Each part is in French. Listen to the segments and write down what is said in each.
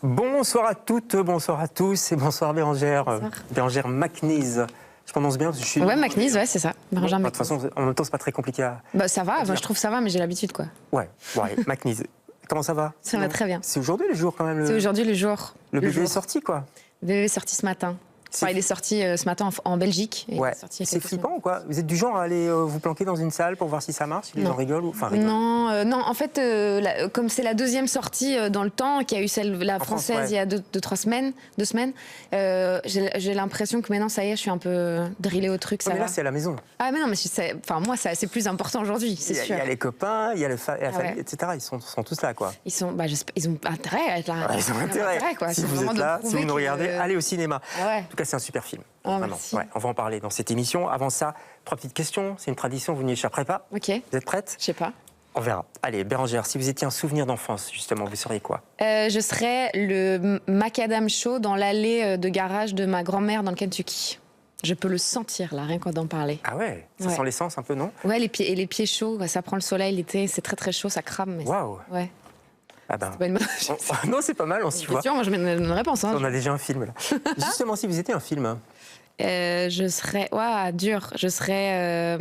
Bonsoir à toutes, bonsoir à tous et bonsoir Bérangère. Bonsoir. Bérangère Macnise. Je prononce bien parce que je suis... Ouais, Macnise, ouais, c'est ça. Bérangère De toute Macnise. façon, en même temps, c'est pas très compliqué à... Bah, ça va, dire. moi, je trouve ça va, mais j'ai l'habitude, quoi. Ouais, bon, allez, Macnise. Comment ça va? Ça va très bien. C'est aujourd'hui le jour quand même. C'est aujourd'hui le jour. Le bébé jour. est sorti, quoi. Le bébé est sorti ce matin. Enfin, il est sorti ce matin en Belgique. Et Ouais. il est sorti il y a C'est quelques flippant ou quoi? Vous êtes du genre à aller vous planquer dans une salle pour voir si ça marche, si les Non. gens rigolent ou... Enfin, semaines. rigolent. Non, en fait, comme c'est la deuxième sortie dans le temps, qu'il y a eu la France, française ouais. il y a 2 semaines, j'ai l'impression que maintenant, ça y est, je suis un peu drillée au truc. Ouais, Ça mais va. là, c'est à la maison. Ah, mais non, mais moi, c'est plus important aujourd'hui, c'est Il sûr. y a les copains, il y a la famille, Ouais. etc. Ils sont tous là, quoi. Ils ont intérêt à être là. Ouais, ils ont intérêt. quoi. Si C'est vous vraiment êtes de là, si prouver vous nous que- regardez, allez au cinéma. Ah ouais. En tout cas, c'est un super film. Ah, Vraiment. merci. Ouais, on va en parler dans cette émission. Avant ça, 3 petites questions. C'est une tradition, vous n'y échapperez pas. Ok, Vous êtes prête? je sais pas. On verra. Allez, Bérangère, si vous étiez un souvenir d'enfance, justement, vous seriez quoi? Je serais le macadam chaud dans l'allée de garage de ma grand-mère dans le Kentucky. Je peux le sentir, là, rien qu'en d'en parler. Ah ouais? Ça Ouais. sent l'essence un peu, non? Ouais, les pieds chauds, ça prend le soleil l'été, c'est très très chaud, ça crame. Mais Waouh! ouais, Ah ben... c'est pas une bonne Non, c'est pas mal, on s'y voit. question, moi je mets une réponse. Hein. On a déjà un film, là. Justement, si vous étiez un film... Je serais... Ouah, dur. Je serais...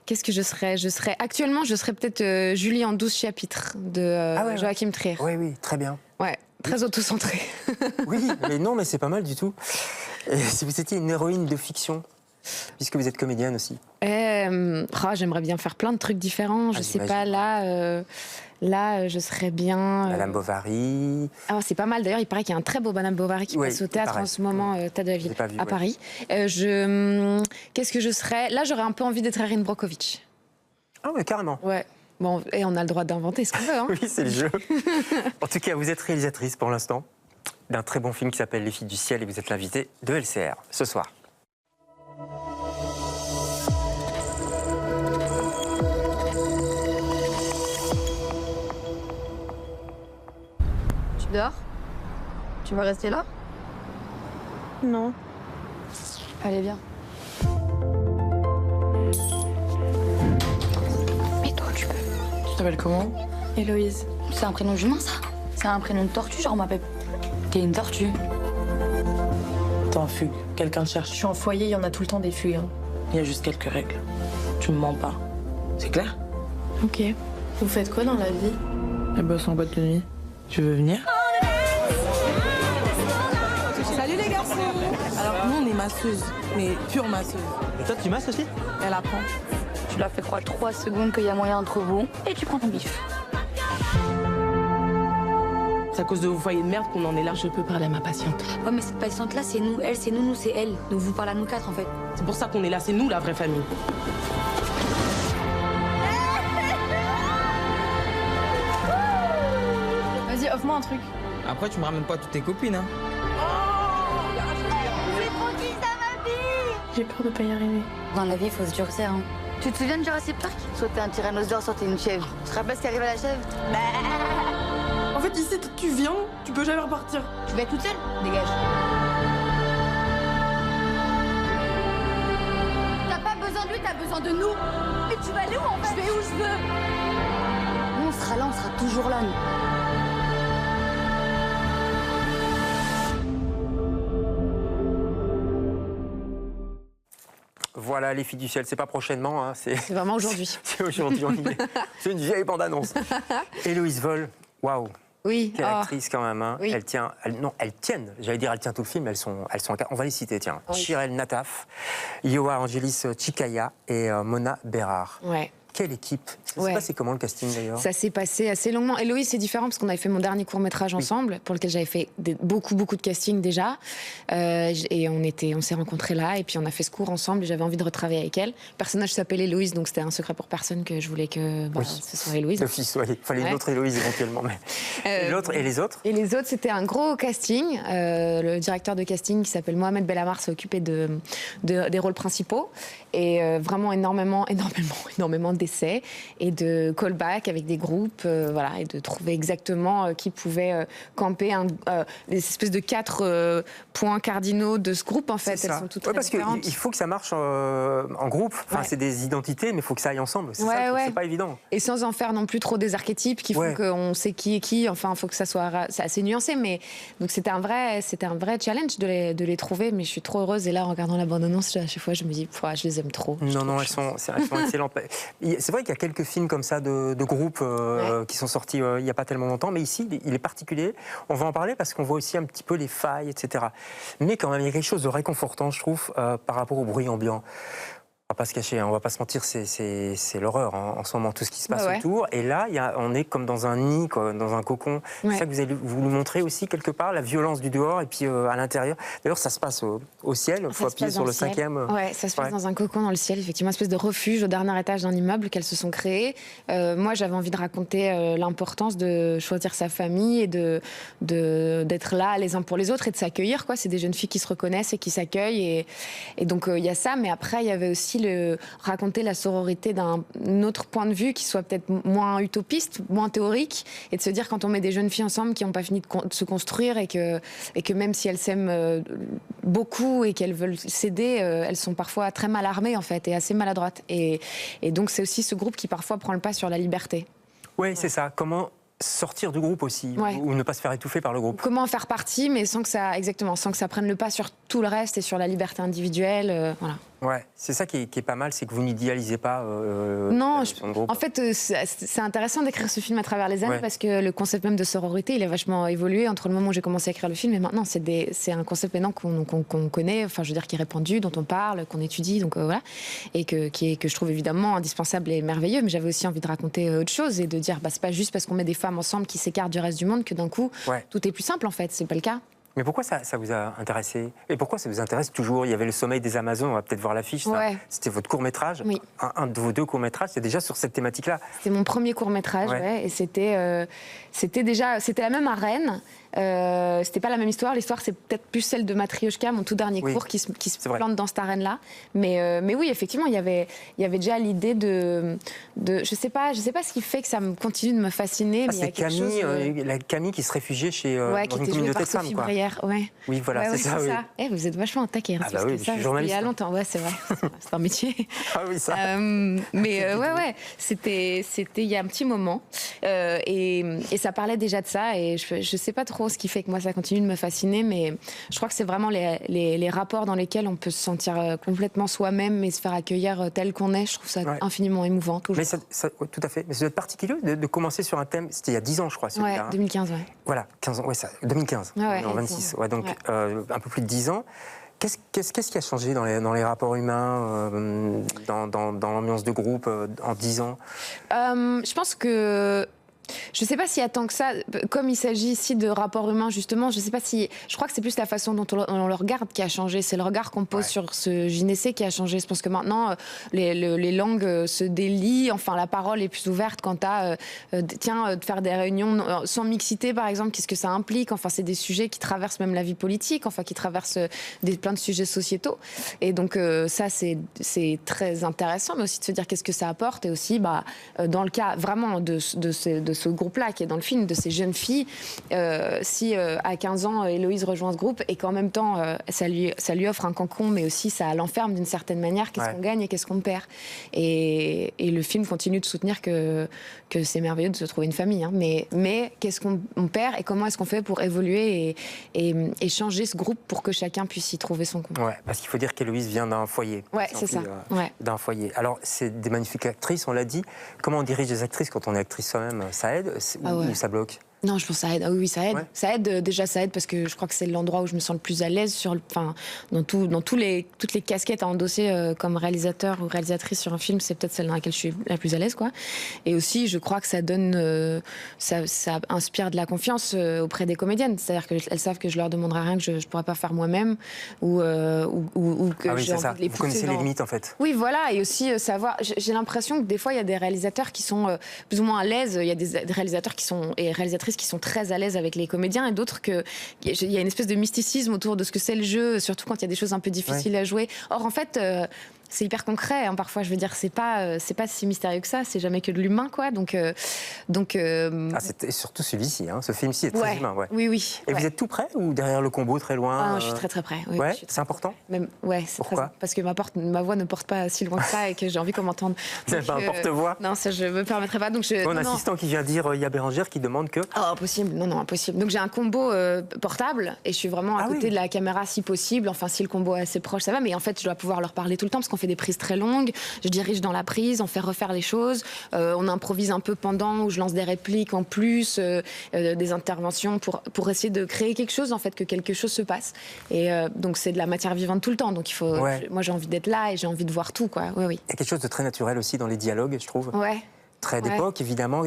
Qu'est-ce que je serais? Actuellement, je serais peut-être Julie en 12 chapitres de Ah ouais, ouais. Joachim Trier. Oui, oui, très bien. Ouais, très autocentré. Oui, mais non, mais c'est pas mal du tout. Et si vous étiez une héroïne de fiction, puisque vous êtes comédienne aussi. J'aimerais bien faire plein de trucs différents. Je sais pas, là, je serais bien... Madame Bovary. Ah, c'est pas mal. D'ailleurs, il paraît qu'il y a un très beau Madame Bovary qui Oui, passe au théâtre pareil. en ce moment, Théâtre de la Ville, J'ai pas vu, à ouais. Paris. Qu'est-ce que je serais? Là, j'aurais un peu envie d'être Erin Brockovich. Ah mais carrément. Ouais. Bon, et on a le droit d'inventer ce qu'on veut. Hein. Oui, c'est le jeu. En tout cas, vous êtes réalisatrice pour l'instant d'un très bon film qui s'appelle Les Filles du Ciel et vous êtes l'invitée de LCR ce soir. Tu dors? Tu vas rester là? Non. Allez, viens. Mais toi, tu peux. Tu t'appelles comment? Héloïse. C'est un prénom d'humain, ça? C'est un prénom de tortue, genre on m'appelle. T'es une tortue. T'es en fugue. Quelqu'un te cherche. Je suis en foyer, il y en a tout le temps des fugues. Hein. Il y a juste quelques règles. Tu me mens pas. C'est clair? Ok. Vous faites quoi dans la vie? Elle bosse en boîte de nuit. Tu veux venir? Salut les garçons! Alors, nous, on est masseuses, mais pure masseuse. Et toi, tu masses aussi? Elle apprend. Tu leur fais croire 3 secondes qu'il y a moyen entre vous et tu prends ton bif. C'est à cause de vos foyers de merde qu'on en est là. Je peux parler à ma patiente. Ouais, mais cette patiente-là, c'est nous. Elle, c'est nous, c'est elle. Donc vous parlez à nous 4 en fait. C'est pour ça qu'on est là. C'est nous, la vraie famille. Vas-y, offre-moi un truc. Après, tu me ramènes pas toutes tes copines, hein. J'ai peur de pas y arriver. Dans la vie, il faut se durcir. Hein. Tu te souviens de Jurassic Park? Soit t'es un tyrannosaure, soit t'es une chèvre. Tu te rappelles ce qui arrive à la chèvre? En fait, ici, tu viens, tu peux jamais repartir. Tu vas être toute seule? Dégage. T'as pas besoin de lui, t'as besoin de nous. Mais tu vas aller où en fait? Je vais où je veux. Nous, on sera là, on sera toujours là, nous. Voilà, Les Filles du Ciel, c'est pas prochainement, hein, C'est vraiment aujourd'hui. c'est aujourd'hui. C'est une vieille bande-annonce. Héloïse Vol, waouh, Oui. quelle Oh. actrice quand même. Hein. Oui. Elles tiennent. J'allais dire, elles tiennent tout le film. Elles sont. On va les citer, tiens. Oui. Chirel Nataf, Yoa Angelis Chikaya et Mona Bérard. Ouais. Quelle équipe. Ça s'est Ouais. passé comment le casting d'ailleurs? Ça s'est passé assez longuement. Héloïse, c'est différent parce qu'on avait fait mon dernier court-métrage ensemble, pour lequel j'avais fait beaucoup de casting déjà. Et on s'est rencontrés là, et puis on a fait ce cours ensemble, et j'avais envie de retravailler avec elle. Le personnage s'appelle Héloïse, donc c'était un secret pour personne que je voulais que Oui. ce soit Héloïse. D'office, oui. Il fallait une Ouais. autre Héloïse éventuellement. Mais... Et l'autre et les autres? Et les autres, c'était un gros casting. Le directeur de casting, qui s'appelle Mohamed Belhamar, s'est occupé des rôles principaux. Et vraiment énormément d'essais et de callback avec des groupes, voilà, et de trouver exactement qui pouvait camper les espèces de 4 points cardinaux de ce groupe, en fait. Elles sont toutes très parce différentes. qu'il faut que ça marche en groupe. Enfin, c'est des identités, mais il faut que ça aille ensemble. C'est ça, c'est pas évident. Et sans en faire non plus trop des archétypes qui font qu'on sait qui est qui. Enfin, il faut que ça soit assez nuancé. Mais donc c'était un vrai challenge de les trouver. Mais je suis trop heureuse. Et là, en regardant la bande-annonce, à chaque fois, je me dis, je les aime trop. Non, elles sont excellentes. C'est vrai qu'il y a quelques films comme ça de groupes qui sont sortis il n'y a pas tellement longtemps. Mais ici, il est particulier. On va en parler parce qu'on voit aussi un petit peu les failles, etc. Mais quand même, il y a quelque chose de réconfortant, je trouve, par rapport au bruit ambiant. On va pas se cacher, on va pas se mentir, c'est l'horreur en ce moment, tout ce qui se passe autour. Et là, on est comme dans un nid, dans un cocon. C'est ça que vous allez vous nous montrer aussi quelque part, la violence du dehors et puis à l'intérieur. D'ailleurs, ça se passe au ciel, il faut appuyer sur le 5e. Ouais, ça se passe dans un cocon dans le ciel, effectivement, une espèce de refuge au dernier étage d'un immeuble qu'elles se sont créées. Moi, j'avais envie de raconter l'importance de choisir sa famille et d'être là les uns pour les autres et de s'accueillir. C'est des jeunes filles qui se reconnaissent et qui s'accueillent. Et donc, il y a ça, mais après, il y avait aussi raconter la sororité d'un autre point de vue qui soit peut-être moins utopiste, moins théorique, et de se dire quand on met des jeunes filles ensemble qui n'ont pas fini de se construire et que même si elles s'aiment beaucoup et qu'elles veulent s'aider, elles sont parfois très mal armées en fait et assez maladroites. Et donc c'est aussi ce groupe qui parfois prend le pas sur la liberté. Oui, c'est ça. Comment sortir du groupe aussi, ou ne pas se faire étouffer par le groupe. Comment en faire partie, mais sans que ça prenne le pas sur tout le reste et sur la liberté individuelle. Voilà. Ouais, c'est ça qui est pas mal, c'est que vous n'idéalisez pas non, en fait, c'est intéressant d'écrire ce film à travers les années parce que le concept même de sororité, il a vachement évolué entre le moment où j'ai commencé à écrire le film et maintenant. C'est un concept maintenant qu'on connaît, enfin, je veux dire, qui est répandu, dont on parle, qu'on étudie, donc voilà, et que je trouve évidemment indispensable et merveilleux. Mais j'avais aussi envie de raconter autre chose et de dire, c'est pas juste parce qu'on met des femmes ensemble qui s'écartent du reste du monde que d'un coup, tout est plus simple en fait. C'est pas le cas. Mais pourquoi ça vous a intéressé? Et pourquoi ça vous intéresse toujours? Il y avait Le Sommeil des Amazones, on va peut-être voir l'affiche. C'était votre court-métrage, un de vos 2 courts-métrages, c'est déjà sur cette thématique-là. C'était mon premier court-métrage, et c'était la même arène. C'était pas la même histoire. L'histoire, c'est peut-être plus celle de Matryoshka, mon tout dernier cours, qui se plante dans cette arène-là. Mais oui, effectivement, il y avait déjà l'idée de je sais pas ce qui fait que ça me continue de me fasciner. C'est Camille qui se réfugiait dans une communauté de femmes, quoi. Oui, voilà, c'est ça. Vous êtes vachement attaqué. Ah bah oui, je suis journaliste. Il y a longtemps, c'est vrai. C'est un métier. Ah oui, ça. Mais c'était il y a un petit moment. Et ça parlait déjà de ça. Et je sais pas trop ce qui fait que moi ça continue de me fasciner, mais je crois que c'est vraiment les rapports dans lesquels on peut se sentir complètement soi-même et se faire accueillir tel qu'on est. Je trouve ça infiniment émouvant. Toujours. Mais tout à fait. Mais ça doit être particulier de commencer sur un thème. C'était il y a 10 ans, je crois. 2015, Voilà, 15 ans. 2015. En 26. Donc un peu plus de 10 ans. Qu'est-ce qui a changé dans les rapports humains, dans l'ambiance de groupe en 10 ans? Je pense que je ne sais pas s'il y a tant que ça, comme il s'agit ici de rapports humains justement, je crois que c'est plus la façon dont on le regarde qui a changé, c'est le regard qu'on pose sur ce gynécée qui a changé. Je pense que maintenant les langues se délient, enfin la parole est plus ouverte quant à de faire des réunions sans mixité par exemple, qu'est-ce que ça implique, enfin c'est des sujets qui traversent même la vie politique, enfin qui traversent plein de sujets sociétaux, et donc ça c'est très intéressant, mais aussi de se dire qu'est-ce que ça apporte, et aussi dans le cas vraiment de ce groupe-là qui est dans le film, de ces jeunes filles, si à 15 ans Héloïse rejoint ce groupe et qu'en même temps ça lui offre un cocon, mais aussi ça l'enferme d'une certaine manière, qu'est-ce qu'on gagne et qu'est-ce qu'on perd, et le film continue de soutenir que c'est merveilleux de se trouver une famille, hein, mais qu'est-ce qu'on perd et comment est-ce qu'on fait pour évoluer et changer ce groupe pour que chacun puisse y trouver son compte. Parce qu'il faut dire qu'Héloïse vient d'un foyer. C'est ça. D'un foyer. Alors c'est des magnifiques actrices, on l'a dit. Comment on dirige des actrices quand on est actrice soi-même? Ça aide ou ça bloque? Non, je pense que ça aide. Ah oui, ça aide. Ouais. Ça aide, déjà, ça aide parce que je crois que c'est l'endroit où je me sens le plus à l'aise dans toutes les casquettes à endosser comme réalisateur ou réalisatrice sur un film, c'est peut-être celle dans laquelle je suis la plus à l'aise, quoi. Et aussi, je crois que ça donne, ça inspire de la confiance auprès des comédiennes. C'est-à-dire qu'elles savent que je leur demanderai rien que je pourrais pas faire moi-même ou que j'ai envie de les pousser. Vous connaissez les limites, en fait. Oui, voilà. Et aussi savoir. J'ai l'impression que des fois, il y a des réalisateurs qui sont plus ou moins à l'aise. Il y a des réalisateurs et réalisatrices qui sont très à l'aise avec les comédiens, et d'autres il y a une espèce de mysticisme autour de ce que c'est le jeu, surtout quand il y a des choses un peu difficiles à jouer. Or, en fait, c'est hyper concret. Hein, parfois, je veux dire, c'est pas si mystérieux que ça. C'est jamais que de l'humain, quoi. Donc, c'est surtout celui-ci. Hein. Ce film-ci est très humain. Ouais. Oui. Et vous êtes tout près ou derrière le combo, très loin? Je suis très près. Oui, ouais, c'est important. Même, c'est Pourquoi? parce que ma voix ne porte pas si loin que ça et que j'ai envie qu'on m'entende. C'est pas un porte-voix. Non, ça je me permettrai pas. Donc Mon assistant qui vient dire, il y a Bérangère qui demande que. Oh, impossible. Non, impossible. Donc j'ai un combo portable et je suis vraiment à côté de la caméra si possible. Enfin, si le combo est assez proche, ça va. Mais en fait, je dois pouvoir leur parler tout le temps parce qu'on fait des prises très longues. Je dirige dans la prise, on fait refaire les choses. On improvise un peu pendant, où je lance des répliques en plus, des interventions pour essayer de créer quelque chose, en fait, que quelque chose se passe. Et donc c'est de la matière vivante tout le temps. Donc il faut. Moi, j'ai envie d'être là et j'ai envie de voir tout, quoi. Oui. Il y a quelque chose de très naturel aussi dans les dialogues, je trouve. Ouais. Très d'époque, évidemment.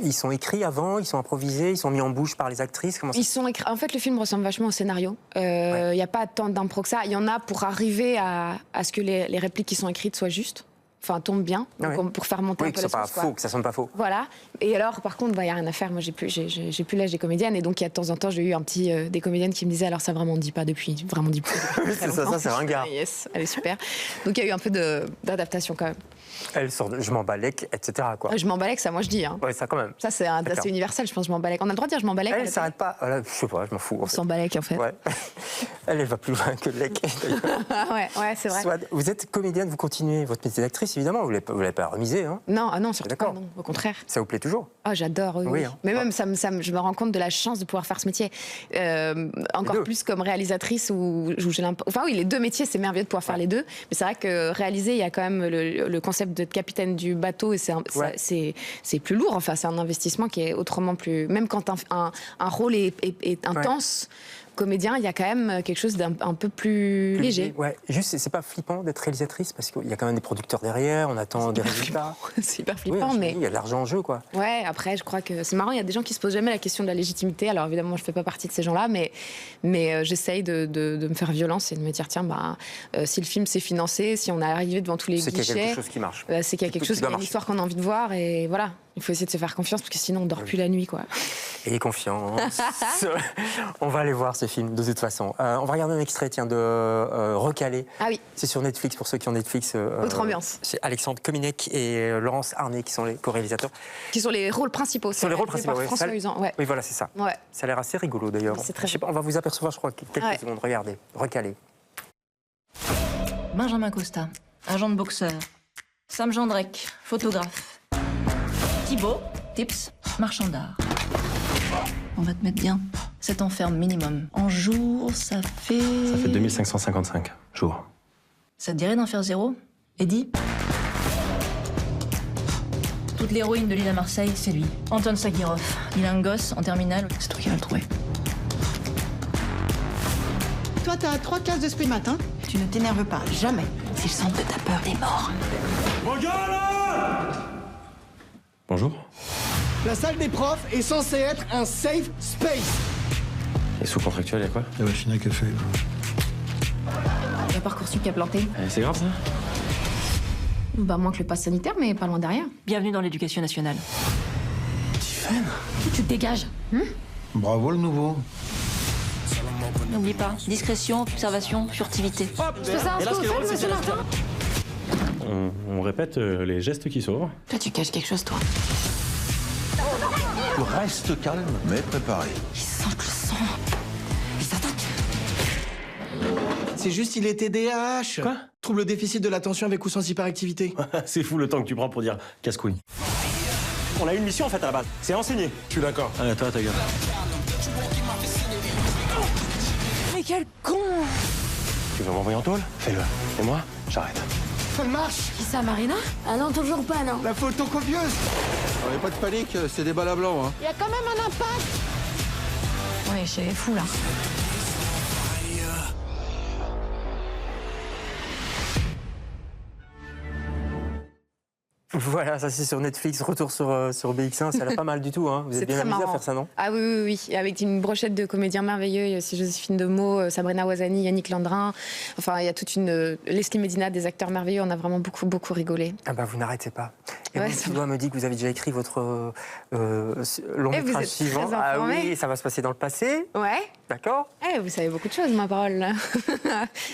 Ils sont écrits avant, ils sont improvisés, ils sont mis en bouche par les actrices. Comment ça... Ils sont écrits. En fait, le film ressemble vachement au scénario. Il n'y a pas tant d'impro que ça. Il y en a pour arriver à ce que les répliques qui sont écrites soient justes. Enfin, tombent bien, pour faire monter un peu que la pas sauce, faux, que ça sonne pas faux. Voilà. Et alors, par contre, il n'y a rien à faire. Moi, j'ai plus l'âge des comédiennes. Et donc, il y a de temps en temps, j'ai eu des comédiennes qui me disaient, alors ça vraiment dit pas depuis, vraiment dit plus. C'est ça, c'est ringard. Yes, elle est super. Donc, il y a eu un peu d'adaptation quand même. Elle sort de je m'embalèque, etc. Quoi. Je m'embalèque, ça, moi, je dis. Hein. Ouais, ça quand même. Ça, c'est universel, je pense, je m'embalèque. On a le droit de dire je m'embalèque. Elle s'arrête pas. Je sais pas, je m'en fous. On s'embalèque, en fait. Ouais. Elle va plus loin que lec. ouais, c'est vrai. Vous êtes comédienne, vous continuez votre métier d'actrice, évidemment. Vous l'avez pas remisé, hein? Non, surtout pas, non, au contraire. Ça vous plaît toujours? Oh, j'adore, oui. Hein. Mais même, je me rends compte de la chance de pouvoir faire ce métier. Encore plus comme réalisatrice, où j'ai l'impression... Enfin oui, les deux métiers, c'est merveilleux de pouvoir faire les deux. Mais c'est vrai que réaliser, il y a quand même le concept de capitaine du bateau, et c'est plus lourd. Enfin, c'est un investissement qui est autrement plus... Même quand un rôle est intense... Comédien, il y a quand même quelque chose d'un peu plus léger. Ouais, juste, c'est pas flippant d'être réalisatrice parce qu'il y a quand même des producteurs derrière, on attend des résultats. C'est hyper flippant, mais. Il y a de l'argent en jeu, quoi. Ouais, après, je crois que c'est marrant, il y a des gens qui se posent jamais la question de la légitimité. Alors évidemment, je fais pas partie de ces gens-là, mais j'essaye de me faire violence et de me dire, tiens, si le film s'est financé, si on est arrivé devant tous les guichets. C'est qu'il y a quelque chose qui marche. C'est qu'il y a quelque chose, il y a une histoire qu'on a envie de voir, et voilà. Il faut essayer de se faire confiance parce que sinon on dort plus la nuit, quoi. Et confiance. On va aller voir ce film de toute façon. On va regarder un extrait, de Recalé. Ah oui. C'est sur Netflix pour ceux qui ont Netflix. Autre ambiance. C'est Alexandre Kominek et Laurence Arnay qui sont les co-réalisateurs. Qui sont les rôles principaux. Sur les rôles principaux, oui. François Usan, ouais. Oui, voilà, c'est ça. Ouais. Ça a l'air assez rigolo d'ailleurs. C'est très. Je sais pas, on va vous apercevoir, je crois, quelques secondes. Regardez, Recalé. Benjamin Costa, agent de boxeur. Sam Jandrek, photographe. Thibaut, tips, marchand d'art. On va te mettre bien. 7 ans ferme minimum. En jour, ça fait... Ça fait 2555 jours. Ça te dirait d'en faire 0? Eddie? Toute l'héroïne de l'île à Marseille, c'est lui. Anton Sagirov. Il a un gosse en terminale. C'est toi qui vas le trouver. Toi, t'as 3 cases d'esprit matin. Tu ne t'énerves pas, jamais. S'il semble de ta peur, t'es mort. Bonjour. La salle des profs est censée être un safe space. Et sous-contractuel, il y a quoi? La machine à café. Il y a Parcoursup qui a planté. C'est grave, ça? Moins que le pass sanitaire, mais pas loin derrière. Bienvenue dans l'éducation nationale. Tiffen? Tu te dégages. Bravo le nouveau. N'oublie pas, discrétion, observation, furtivité. Je peux savoir ce que vous faites, monsieur Martin? On répète les gestes qui sauvent. Toi, tu caches quelque chose, toi. Reste calme, mais préparé. Ils sentent le sang. Ils s'attaquent. C'est juste, il est TDAH. Quoi? Trouble déficit de l'attention avec ou sans hyperactivité. C'est fou le temps que tu prends pour dire casse-couille. On a une mission en fait à la base, c'est enseigner. Je suis d'accord. Allez, toi, ta gueule. Mais quel con! Tu veux m'envoyer en tôle? Fais-le. Et moi, j'arrête. Ça marche. Qui ça, Marina? Ah non, toujours pas, non. La photocopieuse. Allez, pas de panique, c'est des balles à blanc, hein. Il y a quand même un impact. Ouais, c'est fou là. Voilà, ça c'est sur Netflix, retour sur BX1, ça a l'air pas mal du tout. Hein. Vous êtes bien amusés à faire ça, non? Ah oui. Avec une brochette de comédiens merveilleux. Il y a aussi Joséphine Demeaux, Sabrina Ouazani, Yannick Landrin. Enfin, il y a toute une... Leslie Medina, des acteurs merveilleux. On a vraiment beaucoup rigolé. Ah bah vous n'arrêtez pas. Et Ouais, mon petit doigt me dit que vous avez déjà écrit votre long Eh, vous métrage êtes suivant. très Ah informé. oui, ça va se passer dans le passé. Ouais. D'accord. Eh, vous savez beaucoup de choses, ma parole.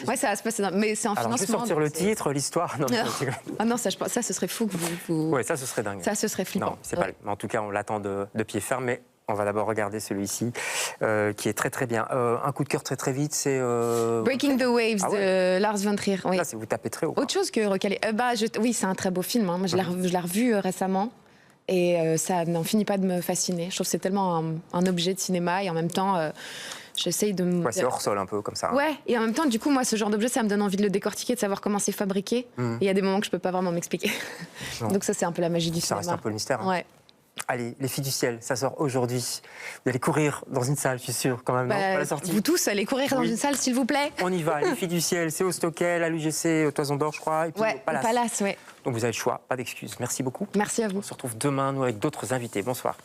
Ouais, ça va se passer. Mais c'est en Alors, je vais financement. sortir le donc c'est- titre, l'histoire. Non, Ah non, ça, ça, ce serait fou que vous. ouais, ça, ce serait dingue. Ça, ce serait flippant. Non, c'est pas. En tout cas, on l'attend de pied ferme. Mais on va d'abord regarder celui-ci, qui est très très bien. Un coup de cœur très très vite, c'est. Breaking the Waves Ah de Lars von Trier. Oui. Là, vous tapez très haut. Autre chose que recaler. Oui, c'est un très beau film. Hein. Moi, je l'ai revu récemment. Et ça n'en finit pas de me fasciner. Je trouve que c'est tellement un objet de cinéma. Et en même temps, j'essaye de me. Ouais, c'est hors sol un peu comme ça. Hein. Ouais, et en même temps, du coup, moi, ce genre d'objet, ça me donne envie de le décortiquer, de savoir comment c'est fabriqué. Et il y a des moments que je peux pas vraiment m'expliquer. Donc ça, c'est un peu la magie du Ça cinéma. reste un peu le mystère. Hein. Ouais. Allez, Les Filles du Ciel, ça sort aujourd'hui. Vous allez courir dans une salle, je suis sûr, quand même, non, à la sortie. Vous tous, allez courir dans une salle, s'il vous plaît. On y va, Les Filles du Ciel, c'est au Stockel, à l'UGC, au Toison d'Or, je crois, et puis Ouais, au Palace. Palace, ouais. Donc vous avez le choix, pas d'excuses. Merci beaucoup. Merci à vous. On se retrouve demain, nous, avec d'autres invités. Bonsoir.